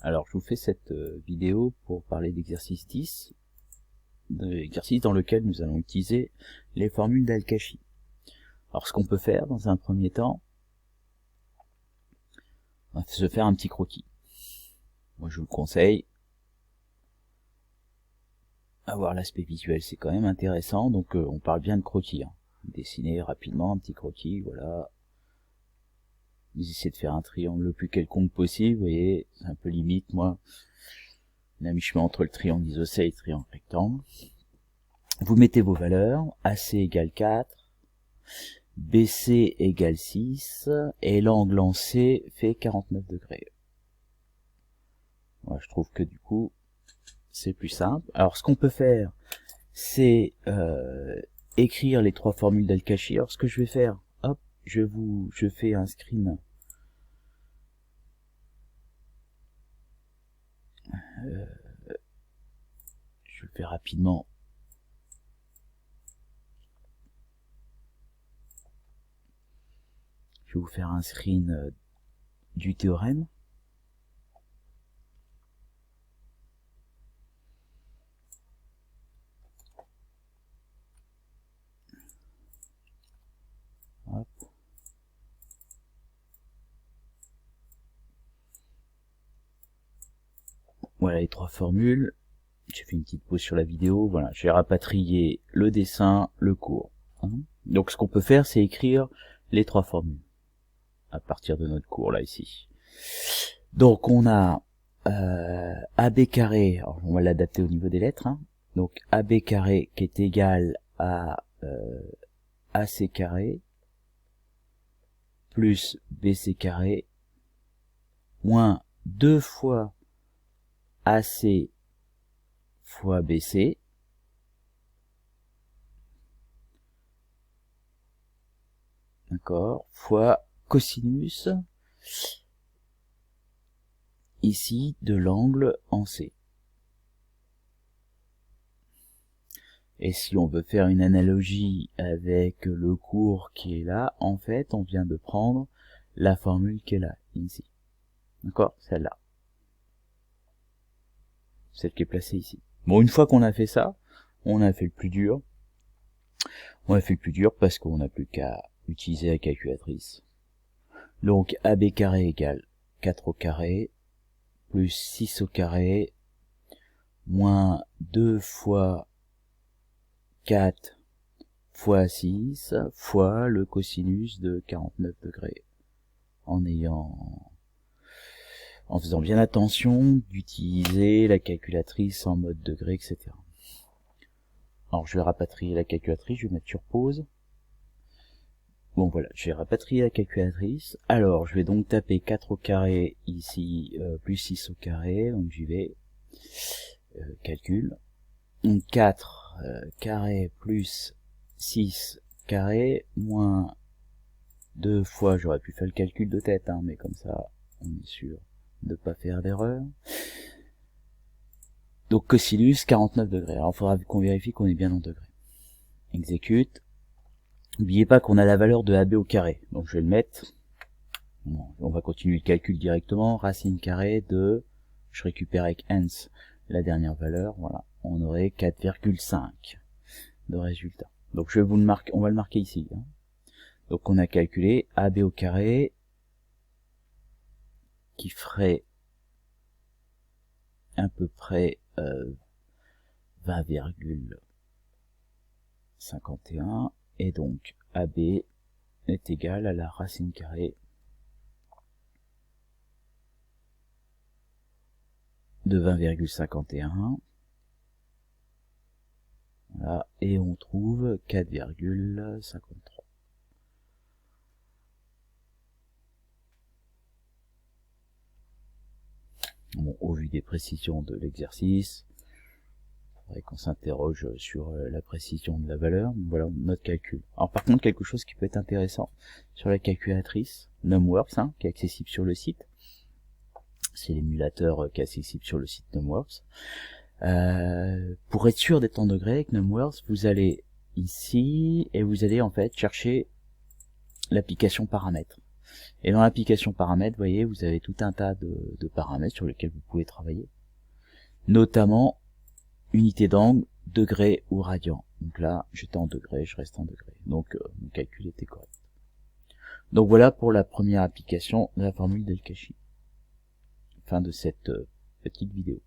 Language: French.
Alors je vous fais cette vidéo pour parler d'exercice 10, l'exercice dans lequel nous allons utiliser les formules d'Al-Kashi. Alors ce qu'on peut faire dans un premier temps, on va se faire un petit croquis. Moi je vous le conseille. Avoir l'aspect visuel c'est quand même intéressant, donc on parle bien de croquis. Dessiner rapidement un petit croquis, voilà. Vous essayez de faire un triangle le plus quelconque possible, vous voyez, c'est un peu limite, moi. On a mi-chemin entre le triangle isocèle et le triangle rectangle. Vous mettez vos valeurs, AC égale 4, BC égale 6, et l'angle en C fait 49 degrés. Moi, je trouve que du coup, c'est plus simple. Alors, ce qu'on peut faire, c'est écrire les trois formules d'Al-Kashi. Alors, ce que je vais faire, hop, je fais un screen. Je le fais rapidement. Je vais vous faire un screen du théorème. Hop. Voilà les trois formules. J'ai fait une petite pause sur la vidéo. Voilà, j'ai rapatrié le dessin, le cours. Donc ce qu'on peut faire, c'est écrire les trois formules à partir de notre cours là ici. Donc on a AB carré, alors on va l'adapter au niveau des lettres. Donc AB carré qui est égal à AC carré plus BC carré moins 2 fois AC fois BC d'accord, fois cosinus ici de l'angle en C. Et si on veut faire une analogie avec le cours qui est là, en fait, on vient de prendre la formule qui est là, ici. D'accord? Celle-là. Celle qui est placée ici. Bon, une fois qu'on a fait ça, on a fait le plus dur. On a fait le plus dur parce qu'on n'a plus qu'à utiliser la calculatrice. Donc, AB carré égale 4 au carré, plus 6 au carré, moins 2 fois 4 fois 6 fois le cosinus de 49 degrés. En faisant bien attention d'utiliser la calculatrice en mode degré, etc. Alors je vais rapatrier la calculatrice, je vais mettre sur pause. Bon voilà, j'ai rapatrié la calculatrice. Alors je vais donc taper 4 au carré ici, plus 6 au carré, donc j'y vais, calcul. Donc 4 carré plus 6 carré moins 2 fois, j'aurais pu faire le calcul de tête, mais comme ça on est sûr de pas faire d'erreur. Donc cosinus 49 degrés. Alors il faudra qu'on vérifie qu'on est bien en degrés. Exécute. N'oubliez pas qu'on a la valeur de AB au carré. Donc je vais le mettre. Bon, on va continuer le calcul directement. Racine carrée de, je récupère avec ans la dernière valeur. Voilà, on aurait 4,5 de résultat. Donc je vais vous le marquer, on va le marquer ici. Donc on a calculé AB au carré qui ferait à peu près 20,51 et donc AB est égal à la racine carrée de 20,51. Voilà, et on trouve 4,53. Bon, au vu des précisions de l'exercice, il faudrait qu'on s'interroge sur la précision de la valeur. Voilà notre calcul. Alors par contre, quelque chose qui peut être intéressant sur la calculatrice Numworks, qui est accessible sur le site. C'est l'émulateur qui est accessible sur le site Numworks. Pour être sûr d'être en degrés avec Numworks, vous allez ici et vous allez en fait chercher l'application paramètres. Et dans l'application paramètres, vous voyez, vous avez tout un tas de paramètres sur lesquels vous pouvez travailler. Notamment, unité d'angle, degré ou radian. Donc là, j'étais en degré, je reste en degré. Donc, mon calcul était correct. Donc voilà pour la première application de la formule d'El Kachi. Fin de cette petite vidéo.